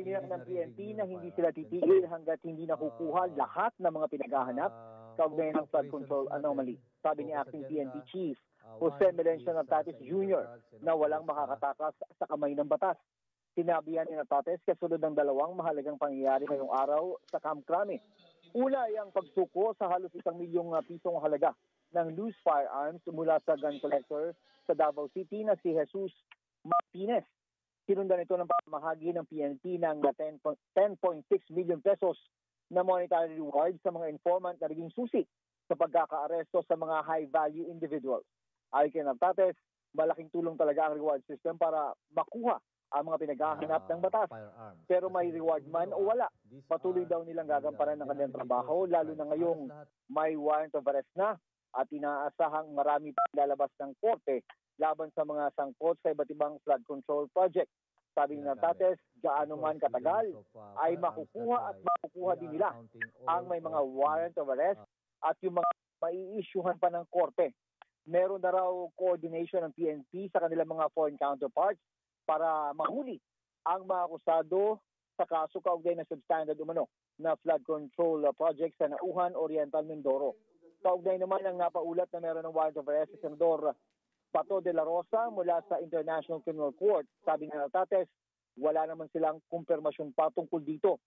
Tiniyak ng PNP na hindi sila titigil hanggat hindi nakukuha lahat ng mga pinaghahanap kaugnay ng flood control anomaly. Sabi ni Acting PNP Chief Jose Melencio Natatis Jr. na walang makakatakas sa kamay ng batas. Sinabi yan ni Natatis kasunod ng dalawang mahalagang pangyayari ngayong araw sa Camp Crame. Una ay ang pagsuko sa halos 1 milyong pisong halaga ng loose firearms mula sa gun collector sa Davao City na si Jesus Martinez. Sinundan ito ng pamahagi ng PNP ng 10.6 million pesos na monetary reward sa mga informant na naging susi sa pagkakaaresto sa mga high-value individuals. Ayon kay Natatis, malaking tulong talaga ang reward system para makuha ang mga pinaghahanap ng batas. Pero may reward man o wala, patuloy daw nilang gagampanan ng kanilang trabaho, lalo na ngayong may warrant of arrest na at inaasahang marami pa lalabas ng korte laban sa mga sangkot sa iba't ibang flood control project. Sabi ng Natatis, gaano man katagal, ay makukuha at makukuha din nila ang may mga warrant of arrest at yung mga mai-issuehan pa ng korte. Meron na raw coordination ng PNP sa kanilang mga foreign counterparts para mahuli ang mga akusado sa kaso kaugnay ng substandard umano na flood control project sa Nauhan, Oriental, Mindoro. Kaugnay naman ang napaulat na meron ng warrant of arrest sa Senador Pato de la Rosa mula sa International Criminal Court. Sabi ng Natatis, wala naman silang kumpirmasyon pa tungkol dito